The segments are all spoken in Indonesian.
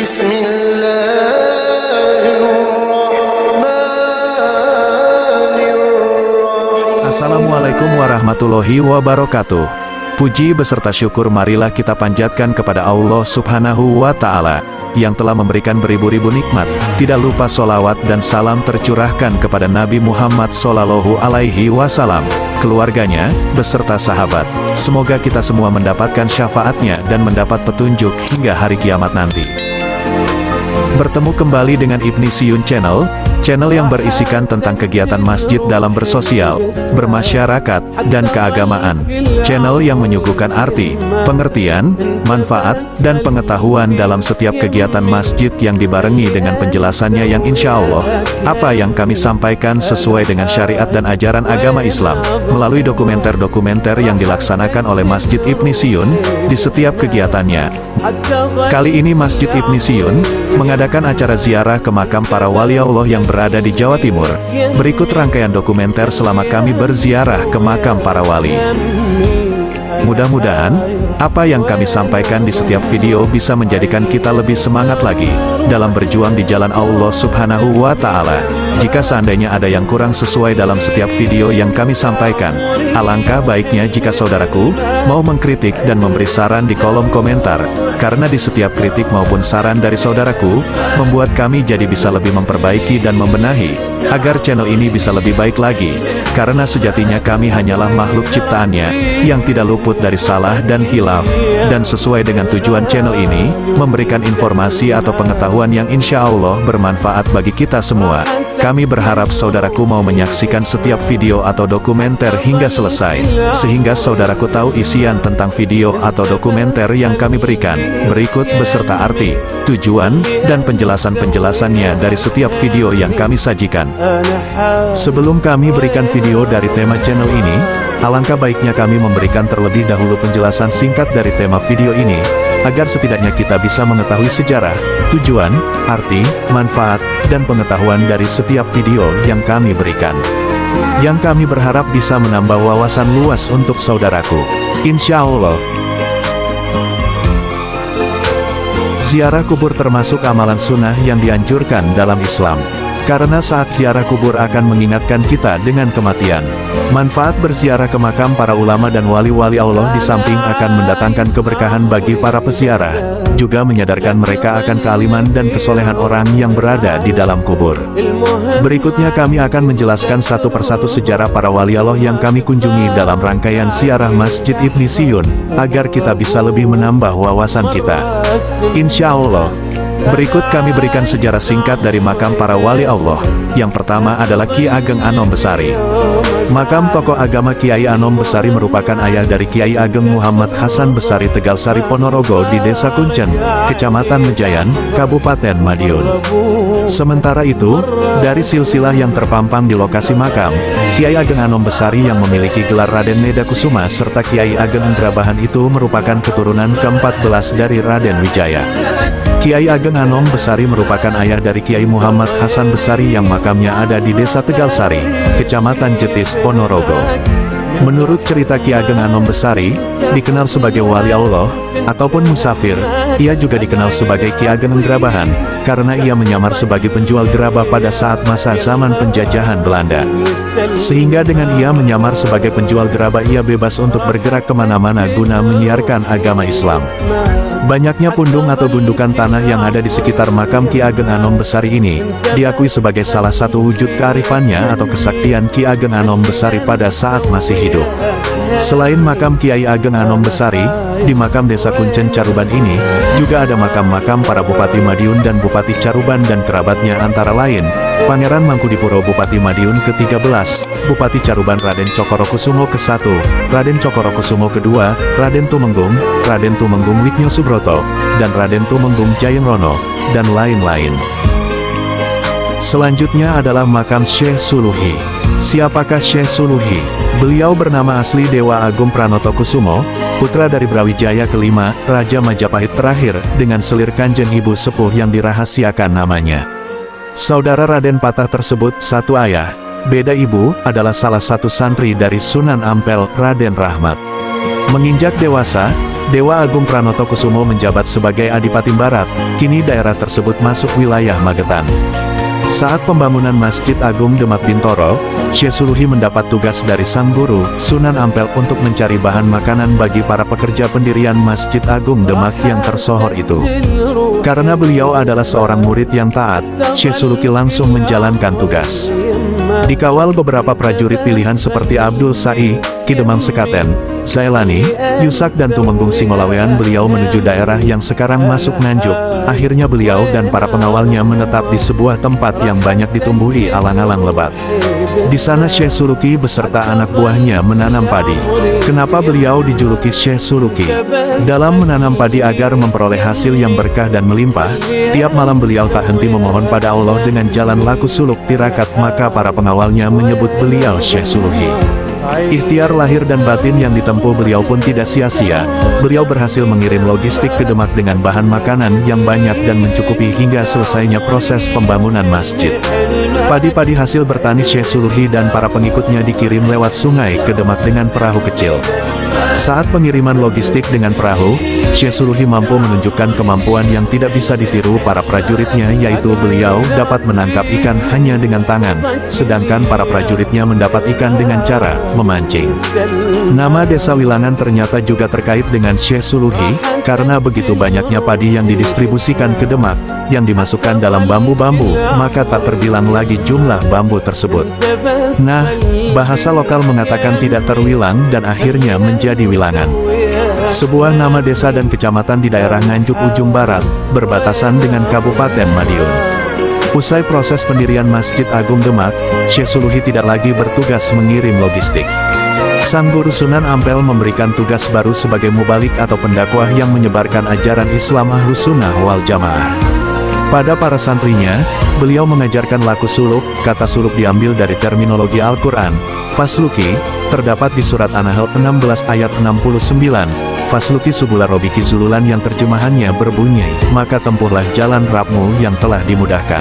Bismillahirrahmanirrahim. Assalamualaikum warahmatullahi wabarakatuh. Puji beserta syukur marilah kita panjatkan kepada Allah Subhanahu wa Ta'ala yang telah memberikan beribu-ribu nikmat. Tidak lupa sholawat dan salam tercurahkan kepada Nabi Muhammad Sallallahu Alaihi Wasallam, keluarganya, beserta sahabat. Semoga kita semua mendapatkan syafaatnya dan mendapat petunjuk hingga hari kiamat nanti. Bertemu kembali dengan Ibni Siyun Channel yang berisikan tentang kegiatan masjid dalam bersosial, bermasyarakat, dan keagamaan. Channel yang menyuguhkan arti, pengertian, manfaat, dan pengetahuan dalam setiap kegiatan masjid yang dibarengi dengan penjelasannya yang insya Allah, apa yang kami sampaikan sesuai dengan syariat dan ajaran agama Islam, melalui dokumenter-dokumenter yang dilaksanakan oleh Masjid Ibni Siyun, di setiap kegiatannya. Kali ini Masjid Ibni Siyun mengadakan acara ziarah ke makam para wali Allah yang berada di Jawa Timur. Berikut rangkaian dokumenter selama kami berziarah ke makam para wali. Mudah-mudahan, apa yang kami sampaikan di setiap video bisa menjadikan kita lebih semangat lagi dalam berjuang di jalan Allah Subhanahu wa Ta'ala. Jika seandainya ada yang kurang sesuai dalam setiap video yang kami sampaikan, alangkah baiknya jika saudaraku mau mengkritik dan memberi saran di kolom komentar, karena di setiap kritik maupun saran dari saudaraku, membuat kami jadi bisa lebih memperbaiki dan membenahi, agar channel ini bisa lebih baik lagi, karena sejatinya kami hanyalah makhluk ciptaannya, yang tidak luput dari salah dan hilaf, dan sesuai dengan tujuan channel ini, memberikan informasi atau pengetahuan yang insya Allah bermanfaat bagi kita semua. Kami berharap saudaraku mau menyaksikan setiap video atau dokumenter hingga selesai, sehingga saudaraku tahu isian tentang video atau dokumenter yang kami berikan, berikut beserta arti, tujuan, dan penjelasan-penjelasannya dari setiap video yang kami sajikan. Sebelum kami berikan video dari tema channel ini, alangkah baiknya kami memberikan terlebih dahulu penjelasan singkat dari tema video ini, agar setidaknya kita bisa mengetahui sejarah, tujuan, arti, manfaat, dan pengetahuan dari setiap video yang kami berikan. Yang kami berharap bisa menambah wawasan luas untuk saudaraku. Insya Allah. Ziarah kubur termasuk amalan sunnah yang dianjurkan dalam Islam. Karena saat ziarah kubur akan mengingatkan kita dengan kematian. Manfaat berziarah ke makam para ulama dan wali-wali Allah di samping akan mendatangkan keberkahan bagi para peziarah, juga menyadarkan mereka akan kealiman dan kesolehan orang yang berada di dalam kubur. Berikutnya kami akan menjelaskan satu persatu sejarah para wali Allah yang kami kunjungi dalam rangkaian ziarah Masjid Ibni Siyun, agar kita bisa lebih menambah wawasan kita. Insya Allah. Berikut kami berikan sejarah singkat dari makam para wali Allah. Yang pertama adalah Ki Ageng Anom Besari. Makam tokoh agama Kiai Anom Besari merupakan ayah dari Kiai Ageng Muhammad Hasan Besari Tegalsari Ponorogo di Desa Kuncen, Kecamatan Mejayan, Kabupaten Madiun. Sementara itu, dari silsilah yang terpampang di lokasi makam, Kiai Ageng Anom Besari yang memiliki gelar Raden Neda Kusuma serta Kiai Ageng Indrabahan itu merupakan keturunan ke-14 dari Raden Wijaya. Kiai Ageng Anom Besari merupakan ayah dari Kiai Muhammad Hasan Besari yang makamnya ada di Desa Tegalsari, Kecamatan Jetis, Ponorogo. Menurut cerita Ki Ageng Anom Besari, dikenal sebagai wali Allah, ataupun musafir, ia juga dikenal sebagai Ki Ageng Indrabahan, karena ia menyamar sebagai penjual gerabah pada saat masa zaman penjajahan Belanda. Sehingga dengan ia menyamar sebagai penjual gerabah ia bebas untuk bergerak kemana-mana guna menyiarkan agama Islam. Banyaknya pundung atau gundukan tanah yang ada di sekitar makam Ki Ageng Anom Besari ini, diakui sebagai salah satu wujud kearifannya atau kesaktian Ki Ageng Anom Besari pada saat masih hidup. Selain makam Kiai Ageng Anom Besari, di makam Desa Kuncen Caruban ini, juga ada makam-makam para Bupati Madiun dan Bupati Caruban dan kerabatnya antara lain, Pangeran Mangkudipuro Bupati Madiun ke-13, Bupati Caruban Raden Cokorokusumo ke-1, Raden Cokorokusumo ke-2, Raden Tumenggung Witnyo Subroto, dan Raden Tumenggung Jayengrono, dan lain-lain. Selanjutnya adalah makam Syekh Suluhi. Siapakah Syekh Suluhi? Beliau bernama asli Dewa Agung Pranotokusumo, putra dari Brawijaya kelima, Raja Majapahit terakhir, dengan selir kanjeng ibu sepuh yang dirahasiakan namanya. Saudara Raden Patah tersebut satu ayah, beda ibu, adalah salah satu santri dari Sunan Ampel, Raden Rahmat. Menginjak dewasa, Dewa Agung Pranoto Kusumo menjabat sebagai Adipati Barat, kini daerah tersebut masuk wilayah Magetan. Saat pembangunan Masjid Agung Demak Bintoro, Syekh Suluhi mendapat tugas dari sang guru, Sunan Ampel untuk mencari bahan makanan bagi para pekerja pendirian Masjid Agung Demak yang tersohor itu. Karena beliau adalah seorang murid yang taat, Syekh Suluki langsung menjalankan tugas. Dikawal beberapa prajurit pilihan seperti Abdul Sa'i, Ki Demang Sekaten, Zailani, Yusak dan Tumenggung Singolawean, beliau menuju daerah yang sekarang masuk Nganjuk. Akhirnya beliau dan para pengawalnya menetap di sebuah tempat yang banyak ditumbuhi alang-alang lebat. Di sana Syekh Suluki beserta anak buahnya menanam padi. Kenapa beliau dijuluki Syekh Suluki? Dalam menanam padi agar memperoleh hasil yang berkah dan melimpah, tiap malam beliau tak henti memohon pada Allah dengan jalan laku suluk tirakat, maka para pengawalnya menyebut beliau Syekh Suluhi. Ikhtiar lahir dan batin yang ditempuh beliau pun tidak sia-sia. Beliau berhasil mengirim logistik ke Demak dengan bahan makanan yang banyak dan mencukupi hingga selesainya proses pembangunan masjid. Padi-padi hasil bertani Syekh Suluhi dan para pengikutnya dikirim lewat sungai ke Demak dengan perahu kecil. Saat pengiriman logistik dengan perahu, Syekh Suluhi mampu menunjukkan kemampuan yang tidak bisa ditiru para prajuritnya, yaitu beliau dapat menangkap ikan hanya dengan tangan, sedangkan para prajuritnya mendapat ikan dengan cara memancing. Nama desa Wilangan ternyata juga terkait dengan Syekh Suluhi, karena begitu banyaknya padi yang didistribusikan ke Demak, yang dimasukkan dalam bambu-bambu, maka tak terbilang lagi jumlah bambu tersebut. Nah, bahasa lokal mengatakan tidak terwilang dan akhirnya menjadi Wilangan. Sebuah nama desa dan kecamatan di daerah Nganjuk ujung barat, berbatasan dengan Kabupaten Madiun. Usai proses pendirian Masjid Agung Demak, Syekh Suluhi tidak lagi bertugas mengirim logistik. Sang guru Sunan Ampel memberikan tugas baru sebagai mubalik atau pendakwah yang menyebarkan ajaran Islam Ahlus Sunnah wal Jamaah. Pada para santrinya, beliau mengajarkan laku suluk. Kata suluk diambil dari terminologi Al-Quran. Fasluki, terdapat di surat An-Nahl 16 ayat 69. Fasluki subula robiki zululan, yang terjemahannya berbunyi, maka tempuhlah jalan Rabbmu yang telah dimudahkan.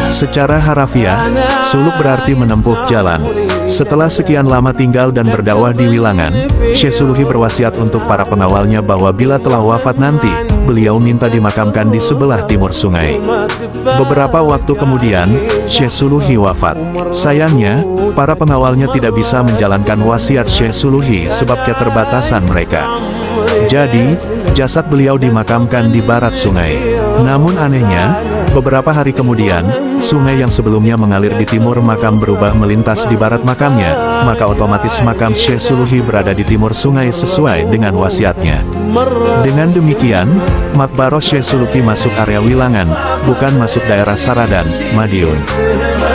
Secara harafiah, suluk berarti menempuh jalan. Setelah sekian lama tinggal dan berdakwah di Wilangan, Syekh Suluhi berwasiat untuk para pengawalnya bahwa bila telah wafat nanti, beliau minta dimakamkan di sebelah timur sungai. Beberapa waktu kemudian, Syekh Suluhi wafat. Sayangnya, para pengawalnya tidak bisa menjalankan wasiat Syekh Suluhi sebab keterbatasan mereka. Jadi, jasad beliau dimakamkan di barat sungai. Namun anehnya, beberapa hari kemudian, sungai yang sebelumnya mengalir di timur makam berubah melintas di barat makamnya, maka otomatis makam Syekh Suluhi berada di timur sungai sesuai dengan wasiatnya. Dengan demikian, makbaroh Syekh Suluki masuk area Wilangan, bukan masuk daerah Saradan, Madiun.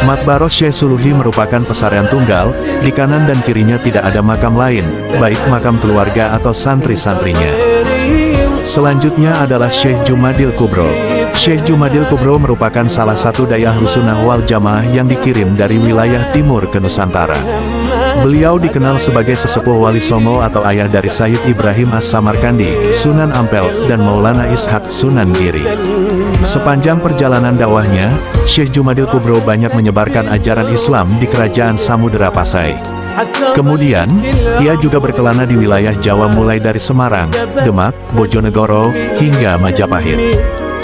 Makbaroh Syekh Suluhi merupakan pesarean tunggal, di kanan dan kirinya tidak ada makam lain, baik makam keluarga atau santri-santrinya. Selanjutnya adalah Syekh Jumadil Kubro. Syekh Jumadil Kubro merupakan salah satu dai Ahlus Sunnah wal Jamaah yang dikirim dari wilayah timur ke Nusantara. Beliau dikenal sebagai sesepuh Wali Songo atau ayah dari Sayyid Ibrahim As-Samarkandi, Sunan Ampel, dan Maulana Ishaq Sunan Giri. Sepanjang perjalanan dakwahnya, Syekh Jumadil Kubro banyak menyebarkan ajaran Islam di kerajaan Samudera Pasai. Kemudian, ia juga berkelana di wilayah Jawa mulai dari Semarang, Demak, Bojonegoro, hingga Majapahit.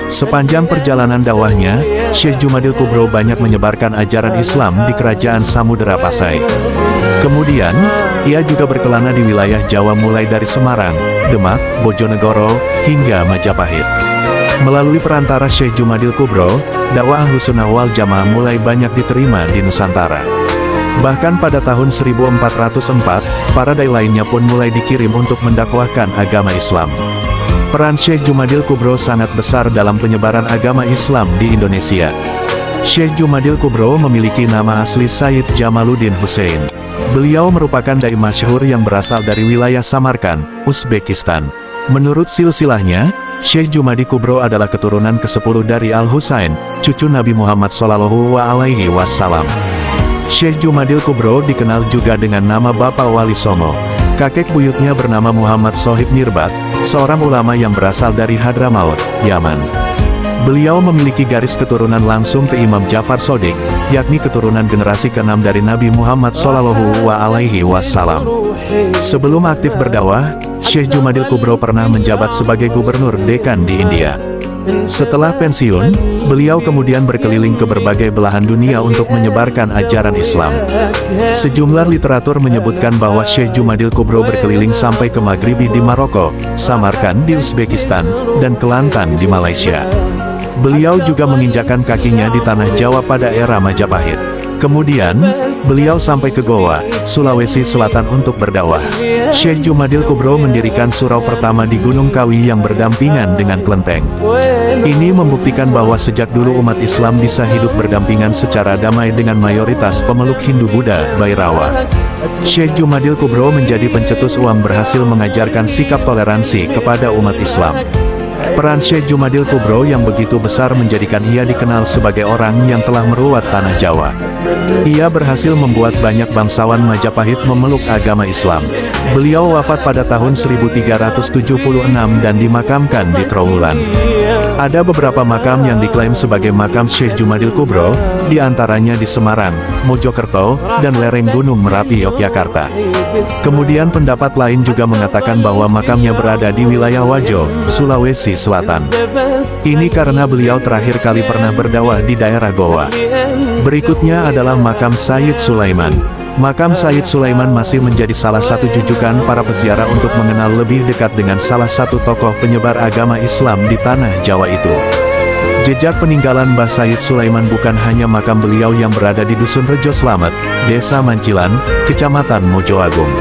Sepanjang perjalanan dakwahnya, Syekh Jumadil Kubro banyak menyebarkan ajaran Islam di kerajaan Samudera Pasai. Kemudian, ia juga berkelana di wilayah Jawa mulai dari Semarang, Demak, Bojonegoro, hingga Majapahit. Melalui perantara Syekh Jumadil Kubro, dakwah Ahlus Sunnah wal Jamaah mulai banyak diterima di Nusantara. Bahkan pada tahun 1404, para dai lainnya pun mulai dikirim untuk mendakwahkan agama Islam. Peran Syekh Jumadil Kubro sangat besar dalam penyebaran agama Islam di Indonesia. Syekh Jumadil Kubro memiliki nama asli Sayyid Jamaluddin Hussein. Beliau merupakan dai masyhur yang berasal dari wilayah Samarkand, Uzbekistan. Menurut silsilahnya, Syekh Jumadil Kubro adalah keturunan ke-10 dari Al-Husain, cucu Nabi Muhammad SAW. Syekh Jumadil Kubro dikenal juga dengan nama Bapak Wali Songo. Kakek buyutnya bernama Muhammad Sohib Mirbat, seorang ulama yang berasal dari Hadramaut, Yaman. Beliau memiliki garis keturunan langsung ke Imam Ja'far Shodiq, yakni keturunan generasi ke-6 dari Nabi Muhammad SAW. Sebelum aktif berdakwah, Syekh Jumadil Kubro pernah menjabat sebagai gubernur Deccan di India. Setelah pensiun, beliau kemudian berkeliling ke berbagai belahan dunia untuk menyebarkan ajaran Islam. Sejumlah literatur menyebutkan bahwa Syekh Jumadil Kubro berkeliling sampai ke Maghribi di Maroko, Samarkand di Uzbekistan, dan Kelantan di Malaysia. Beliau juga menginjakkan kakinya di tanah Jawa pada era Majapahit. Kemudian, beliau sampai ke Goa, Sulawesi Selatan untuk berdakwah. Syekh Jumadil Kubro mendirikan surau pertama di Gunung Kawi yang berdampingan dengan kelenteng. Ini membuktikan bahwa sejak dulu umat Islam bisa hidup berdampingan secara damai dengan mayoritas pemeluk Hindu-Buddha, Bhairawa. Syekh Jumadil Kubro menjadi pencetus uang berhasil mengajarkan sikap toleransi kepada umat Islam. Peran Syekh Jumadil Kubro yang begitu besar menjadikan ia dikenal sebagai orang yang telah meruat tanah Jawa. Ia berhasil membuat banyak bangsawan Majapahit memeluk agama Islam. Beliau wafat pada tahun 1376 dan dimakamkan di Trowulan. Ada beberapa makam yang diklaim sebagai makam Syekh Jumadil Kubro, di antaranya di Semarang, Mojokerto, dan lereng Gunung Merapi, Yogyakarta. Kemudian pendapat lain juga mengatakan bahwa makamnya berada di wilayah Wajo, Sulawesi Selatan. Ini karena beliau terakhir kali pernah berdakwah di daerah Goa. Berikutnya adalah makam Sayyid Sulaiman. Makam Sayyid Sulaiman masih menjadi salah satu jujukan para peziarah untuk mengenal lebih dekat dengan salah satu tokoh penyebar agama Islam di tanah Jawa itu. Jejak peninggalan Mbah Sayyid Sulaiman bukan hanya makam beliau yang berada di Dusun Rejo Slamet, Desa Mancilan, Kecamatan Mojoagung.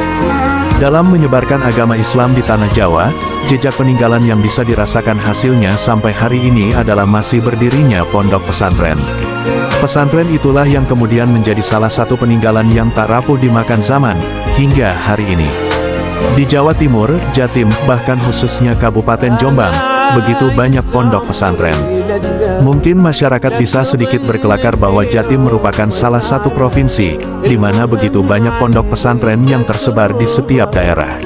Dalam menyebarkan agama Islam di tanah Jawa, jejak peninggalan yang bisa dirasakan hasilnya sampai hari ini adalah masih berdirinya pondok pesantren. Pesantren itulah yang kemudian menjadi salah satu peninggalan yang tak rapuh dimakan zaman, hingga hari ini. Di Jawa Timur, Jatim, bahkan khususnya Kabupaten Jombang, begitu banyak pondok pesantren. Mungkin masyarakat bisa sedikit berkelakar bahwa Jatim merupakan salah satu provinsi, di mana begitu banyak pondok pesantren yang tersebar di setiap daerah.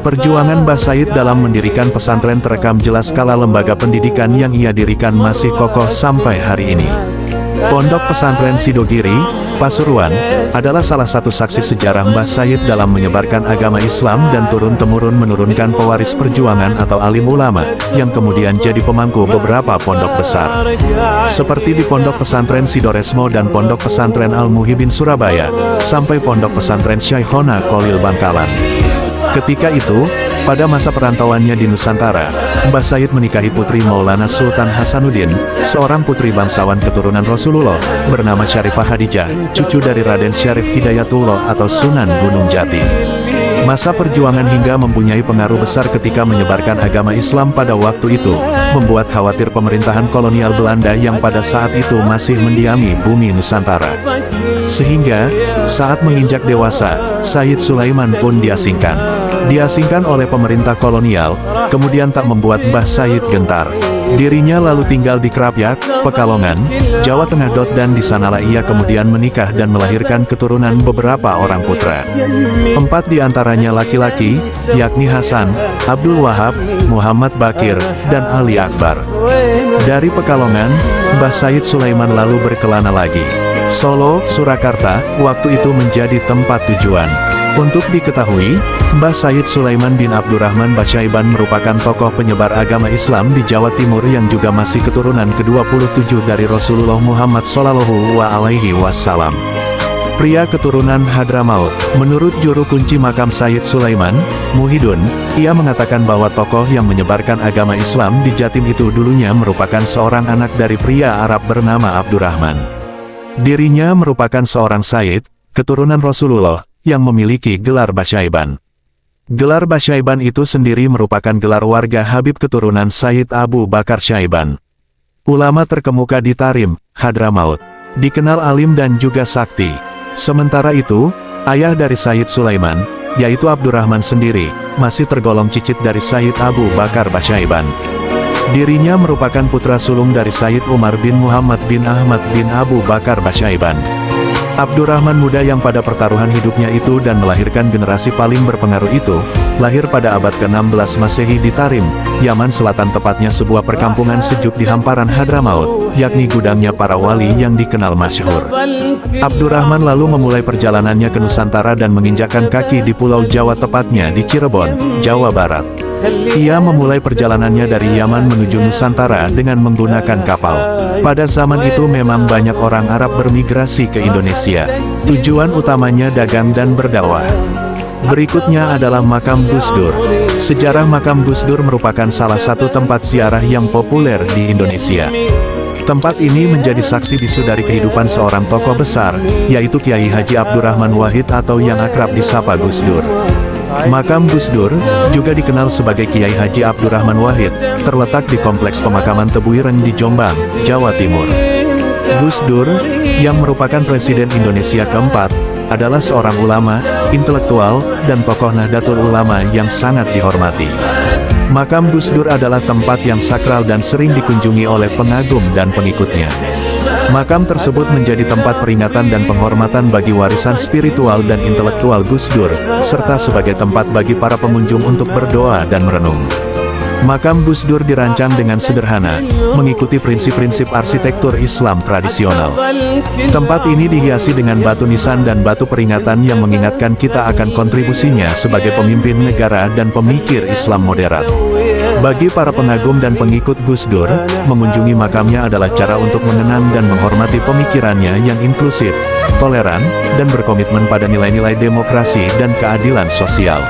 Perjuangan Mbah Sayyid dalam mendirikan pesantren terekam jelas kala lembaga pendidikan yang ia dirikan masih kokoh sampai hari ini. Pondok Pesantren Sidogiri, Pasuruan, adalah salah satu saksi sejarah Mbah Sayyid dalam menyebarkan agama Islam dan turun-temurun menurunkan pewaris perjuangan atau alim ulama, yang kemudian jadi pemangku beberapa pondok besar. Seperti di Pondok Pesantren Sidoresmo dan Pondok Pesantren Al-Muhibin Surabaya, sampai Pondok Pesantren Syekhona Kolil Bangkalan. Ketika itu, pada masa perantauannya di Nusantara, Mbah Sayyid menikahi putri Maulana Sultan Hasanuddin, seorang putri bangsawan keturunan Rasulullah, bernama Syarifah Khadijah, cucu dari Raden Syarif Hidayatullah atau Sunan Gunung Jati. Masa perjuangan hingga mempunyai pengaruh besar ketika menyebarkan agama Islam pada waktu itu, membuat khawatir pemerintahan kolonial Belanda yang pada saat itu masih mendiami bumi Nusantara. Sehingga, saat menginjak dewasa, Sayyid Sulaiman pun diasingkan. Diasingkan oleh pemerintah kolonial, kemudian tak membuat Mbah Sayyid gentar. Dirinya lalu tinggal di Krapyak, Pekalongan, Jawa Tengah. Dan di sanalah ia kemudian menikah dan melahirkan keturunan beberapa orang putra. 4 di antaranya laki-laki, yakni Hasan, Abdul Wahab, Muhammad Bakir, dan Ali Akbar. Dari Pekalongan, Mbah Sayyid Sulaiman lalu berkelana lagi. Solo, Surakarta, waktu itu menjadi tempat tujuan. Untuk diketahui, Mbah Sayyid Sulaiman bin Abdurrahman Basyaiban merupakan tokoh penyebar agama Islam di Jawa Timur yang juga masih keturunan ke-27 dari Rasulullah Muhammad SAW. Pria keturunan Hadramaut. Menurut juru kunci makam Sayyid Sulaiman, Muhidun, ia mengatakan bahwa tokoh yang menyebarkan agama Islam di Jatim itu dulunya merupakan seorang anak dari pria Arab bernama Abdurrahman. Dirinya merupakan seorang Sayyid, keturunan Rasulullah, yang memiliki gelar Basyaiban. Gelar Basyaiban itu sendiri merupakan gelar warga Habib keturunan Sayyid Abu Bakar Syaiban. Ulama terkemuka di Tarim, Hadramaut. Dikenal alim dan juga sakti. Sementara itu, ayah dari Sayyid Sulaiman, yaitu Abdurrahman sendiri, masih tergolong cicit dari Sayyid Abu Bakar Basyaiban. Dirinya merupakan putra sulung dari Sayyid Umar bin Muhammad bin Ahmad bin Abu Bakar Basyaiban. Abdurrahman muda yang pada pertaruhan hidupnya itu dan melahirkan generasi paling berpengaruh itu, lahir pada abad ke-16 Masehi di Tarim, Yaman Selatan, tepatnya sebuah perkampungan sejuk di hamparan Hadramaut, yakni gudangnya para wali yang dikenal masyhur. Abdurrahman lalu memulai perjalanannya ke Nusantara dan menginjakkan kaki di Pulau Jawa, tepatnya di Cirebon, Jawa Barat. Ia memulai perjalanannya dari Yaman menuju Nusantara dengan menggunakan kapal. Pada zaman itu memang banyak orang Arab bermigrasi ke Indonesia. Tujuan utamanya dagang dan berdakwah. Berikutnya adalah Makam Gus Dur. Sejarah Makam Gus Dur merupakan salah satu tempat ziarah yang populer di Indonesia. Tempat ini menjadi saksi bisu dari kehidupan seorang tokoh besar, yaitu Kiai Haji Abdurrahman Wahid atau yang akrab disapa Gus Dur. Makam Gus Dur, juga dikenal sebagai Kiai Haji Abdurrahman Wahid, terletak di Kompleks Pemakaman Tebu Ireng di Jombang, Jawa Timur. Gus Dur, yang merupakan Presiden Indonesia keempat, adalah seorang ulama, intelektual, dan tokoh Nahdlatul Ulama yang sangat dihormati. Makam Gus Dur adalah tempat yang sakral dan sering dikunjungi oleh pengagum dan pengikutnya. Makam tersebut menjadi tempat peringatan dan penghormatan bagi warisan spiritual dan intelektual Gus Dur, serta sebagai tempat bagi para pengunjung untuk berdoa dan merenung. Makam Gus Dur dirancang dengan sederhana, mengikuti prinsip-prinsip arsitektur Islam tradisional. Tempat ini dihiasi dengan batu nisan dan batu peringatan yang mengingatkan kita akan kontribusinya sebagai pemimpin negara dan pemikir Islam moderat. Bagi para pengagum dan pengikut Gus Dur, mengunjungi makamnya adalah cara untuk mengenang dan menghormati pemikirannya yang inklusif, toleran, dan berkomitmen pada nilai-nilai demokrasi dan keadilan sosial.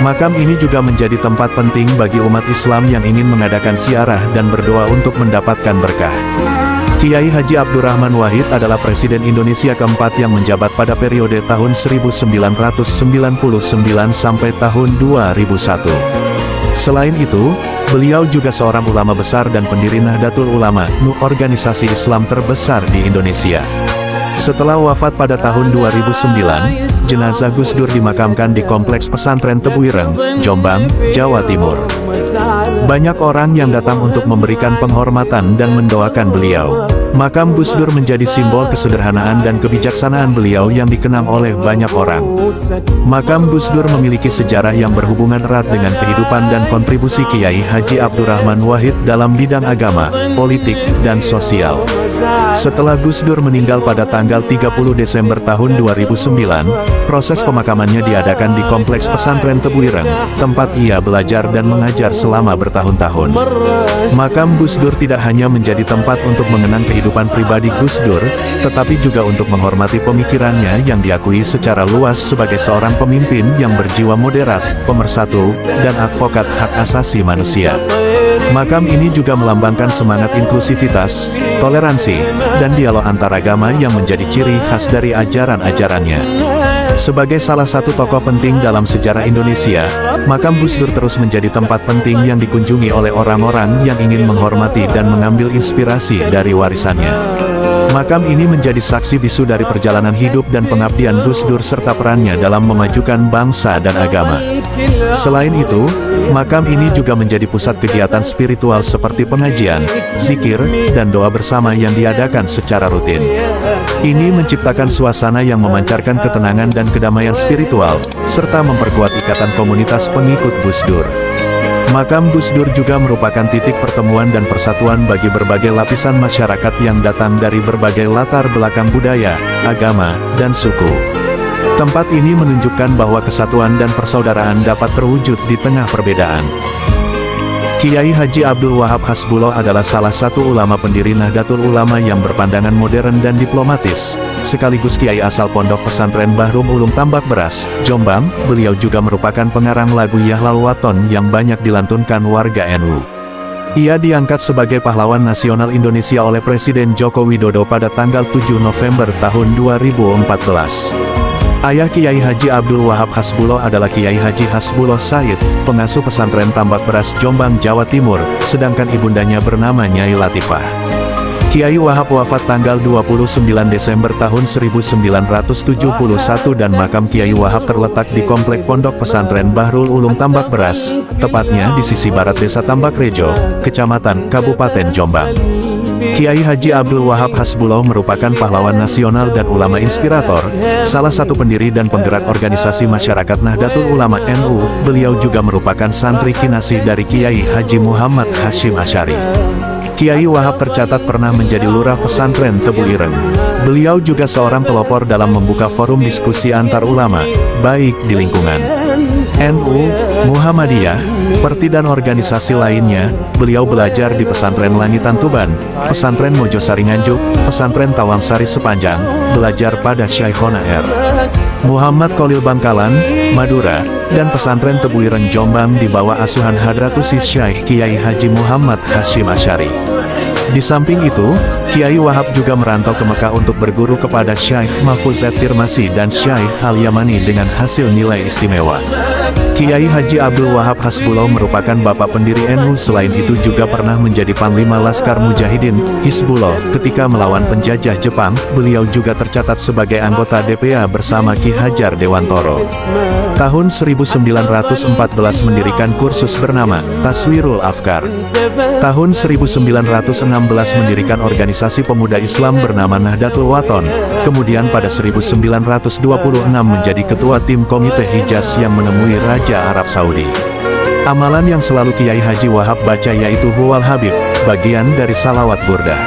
Makam ini juga menjadi tempat penting bagi umat Islam yang ingin mengadakan ziarah dan berdoa untuk mendapatkan berkah. Kiai Haji Abdurrahman Wahid adalah Presiden Indonesia keempat yang menjabat pada periode tahun 1999 sampai tahun 2001. Selain itu, beliau juga seorang ulama besar dan pendiri Nahdlatul Ulama, organisasi Islam terbesar di Indonesia. Setelah wafat pada tahun 2009, jenazah Gus Dur dimakamkan di Kompleks Pesantren Tebu Ireng, Jombang, Jawa Timur. Banyak orang yang datang untuk memberikan penghormatan dan mendoakan beliau. Makam Gus Dur menjadi simbol kesederhanaan dan kebijaksanaan beliau yang dikenang oleh banyak orang. Makam Gus Dur memiliki sejarah yang berhubungan erat dengan kehidupan dan kontribusi Kiai Haji Abdurrahman Wahid dalam bidang agama, politik, dan sosial. Setelah Gus Dur meninggal pada tanggal 30 Desember tahun 2009, proses pemakamannya diadakan di Kompleks Pesantren Tebu Ireng, tempat ia belajar dan mengajar selama bertahun-tahun. Makam Gus Dur tidak hanya menjadi tempat untuk mengenang kehidupan pribadi Gus Dur, tetapi juga untuk menghormati pemikirannya yang diakui secara luas sebagai seorang pemimpin yang berjiwa moderat, pemersatu, dan advokat hak asasi manusia. Makam ini juga melambangkan semangat inklusivitas, toleransi, dan dialog antaragama yang menjadi ciri khas dari ajaran-ajarannya. Sebagai salah satu tokoh penting dalam sejarah Indonesia, Makam Gus Dur terus menjadi tempat penting yang dikunjungi oleh orang-orang yang ingin menghormati dan mengambil inspirasi dari warisannya. Makam ini menjadi saksi bisu dari perjalanan hidup dan pengabdian Gus Dur serta perannya dalam memajukan bangsa dan agama. Selain itu, makam ini juga menjadi pusat kegiatan spiritual seperti pengajian, zikir, dan doa bersama yang diadakan secara rutin. Ini menciptakan suasana yang memancarkan ketenangan dan kedamaian spiritual, serta memperkuat ikatan komunitas pengikut Gus Dur. Makam Gus Dur juga merupakan titik pertemuan dan persatuan bagi berbagai lapisan masyarakat yang datang dari berbagai latar belakang budaya, agama, dan suku. Tempat ini menunjukkan bahwa kesatuan dan persaudaraan dapat terwujud di tengah perbedaan. Kiai Haji Abdul Wahab Hasbullah adalah salah satu ulama pendiri Nahdlatul Ulama yang berpandangan modern dan diplomatis, sekaligus kiai asal Pondok Pesantren Bahrum Ulum Tambak Beras, Jombang. Beliau juga merupakan pengarang lagu Yahlal Waton yang banyak dilantunkan warga NU. Ia diangkat sebagai pahlawan nasional Indonesia oleh Presiden Joko Widodo pada tanggal 7 November tahun 2014. Ayah Kiai Haji Abdul Wahab Hasbullah adalah Kiai Haji Hasbullah Said, pengasuh pesantren Tambak Beras Jombang, Jawa Timur, sedangkan ibundanya bernama Nyai Latifah. Kiai Wahab wafat tanggal 29 Desember tahun 1971 dan makam Kiai Wahab terletak di Komplek Pondok Pesantren Bahrul Ulum Tambak Beras, tepatnya di sisi barat Desa Tambak Rejo, Kecamatan Kabupaten Jombang. Kiai Haji Abdul Wahab Hasbuloh merupakan pahlawan nasional dan ulama inspirator, salah satu pendiri dan penggerak organisasi masyarakat Nahdlatul Ulama NU. Beliau juga merupakan santri kinasih dari Kiai Haji Muhammad Hashim Asy'ari. Kiai Wahab tercatat pernah menjadi lurah pesantren Tebu Ireng. Beliau juga seorang pelopor dalam membuka forum diskusi antar ulama, baik di lingkungan NU, Muhammadiyah, Perti dan organisasi lainnya. Beliau belajar di pesantren Langitan Tuban, pesantren Mojosari Nganjuk, pesantren Tawangsari Sepanjang, belajar pada Syekhona R. Muhammad Khalil Bangkalan, Madura, dan pesantren Tebu Ireng Jombang di bawah asuhan Hadratus Syekh Kiai Haji Muhammad Hashim Asy'ari. Di samping itu, Kiai Wahab juga merantau ke Mekah untuk berguru kepada Syekh Mahfuz Tirmasi dan Syekh Al-Yamani dengan hasil nilai istimewa. Kiai Haji Abdul Wahab Hasbuloh merupakan bapak pendiri NU. Selain itu juga pernah menjadi Panglima Laskar Mujahidin, Hizbullah, ketika melawan penjajah Jepang. Beliau juga tercatat sebagai anggota DPA bersama Ki Hajar Dewantoro. Tahun 1914 mendirikan kursus bernama Taswirul Afkar. Tahun 1916 mendirikan organisasi pemuda Islam bernama Nahdlatul Wathon. Kemudian pada 1926 menjadi ketua tim Komite Hijaz yang menemui Raja Arab Saudi. Amalan yang selalu Kiai Haji Wahab baca yaitu Huwal Habib, bagian dari salawat burdah.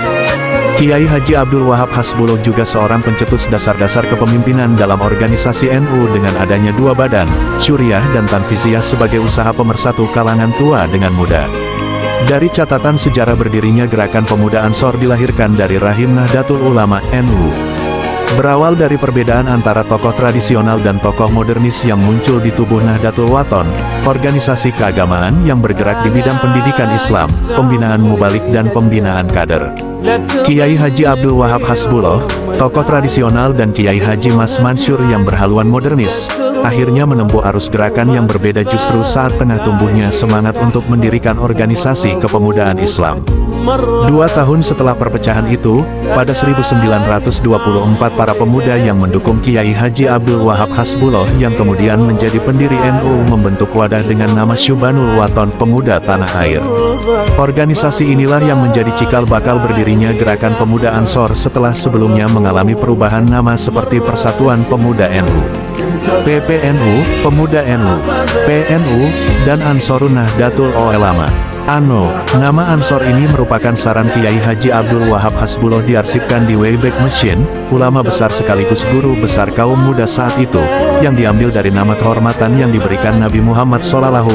Kiai Haji Abdul Wahab Hasbuloh juga seorang pencetus dasar-dasar kepemimpinan dalam organisasi NU dengan adanya dua badan, Syuriah dan Tanfiziyah sebagai usaha pemersatu kalangan tua dengan muda. Dari catatan sejarah berdirinya Gerakan Pemuda Ansor dilahirkan dari rahim Nahdlatul Ulama NU. Berawal dari perbedaan antara tokoh tradisional dan tokoh modernis yang muncul di tubuh Nahdlatul Wathon, organisasi keagamaan yang bergerak di bidang pendidikan Islam, pembinaan mubalik dan pembinaan kader. Kiai Haji Abdul Wahab Hasbuloh, tokoh tradisional, dan Kiai Haji Mas Mansur yang berhaluan modernis, akhirnya menempuh arus gerakan yang berbeda justru saat tengah tumbuhnya semangat untuk mendirikan organisasi kepemudaan Islam. 2 tahun setelah perpecahan itu, pada 1924 para pemuda yang mendukung Kiai Haji Abdul Wahab Hasbuloh yang kemudian menjadi pendiri NU membentuk wadah dengan nama Syubanul Wathon Pemuda Tanah Air. Organisasi inilah yang menjadi cikal bakal berdirinya Gerakan Pemuda Ansor setelah sebelumnya mengalami perubahan nama seperti Persatuan Pemuda NU, PPNU, Pemuda NU, PNU, dan Ansarun Nahdlatul Ulama. Nama Ansor ini merupakan saran Kiai Haji Abdul Wahab Hasbuloh diarsipkan di Wayback Machine, ulama besar sekaligus guru besar kaum muda saat itu, yang diambil dari nama kehormatan yang diberikan Nabi Muhammad SAW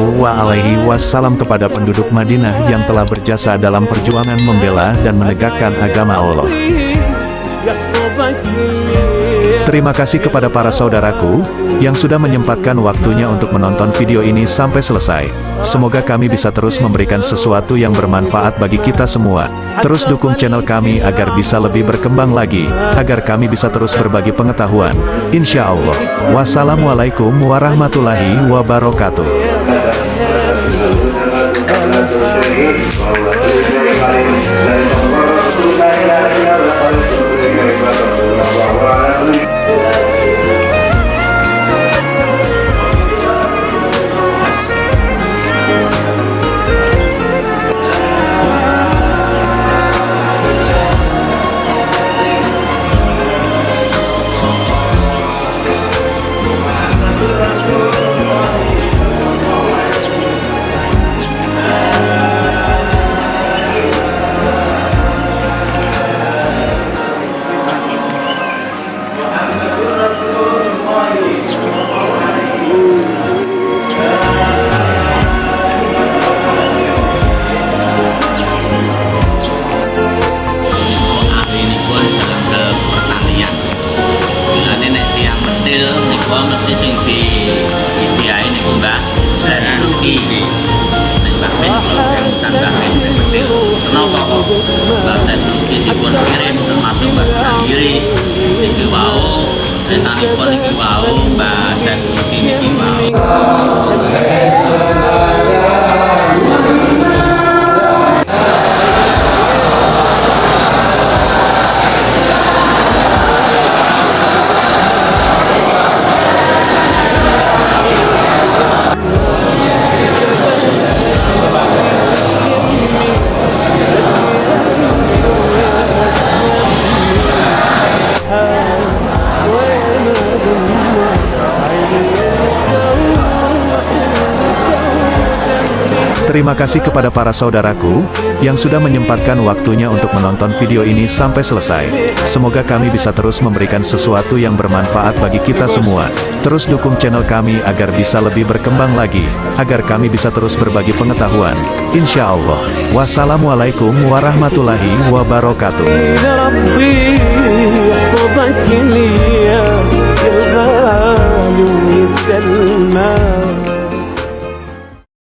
kepada penduduk Madinah yang telah berjasa dalam perjuangan membela dan menegakkan agama Allah. Terima kasih kepada para saudaraku yang sudah menyempatkan waktunya untuk menonton video ini sampai selesai. Semoga kami bisa terus memberikan sesuatu yang bermanfaat bagi kita semua. Terus dukung channel kami agar bisa lebih berkembang lagi, agar kami bisa terus berbagi pengetahuan. Insya Allah. Wassalamualaikum warahmatullahi wabarakatuh. Termasuk Mbak Kiri, Niki Wau, Tanipun Niki Wau, Mbak Sesruki Niki Wau. Terima kasih kepada para saudaraku yang sudah menyempatkan waktunya untuk menonton video ini sampai selesai. Semoga kami bisa terus memberikan sesuatu yang bermanfaat bagi kita semua. Terus dukung channel kami agar bisa lebih berkembang lagi, agar kami bisa terus berbagi pengetahuan. Insya Allah. Wassalamualaikum warahmatullahi wabarakatuh. ربي يحفظك لي يا الغالي ويسلمك.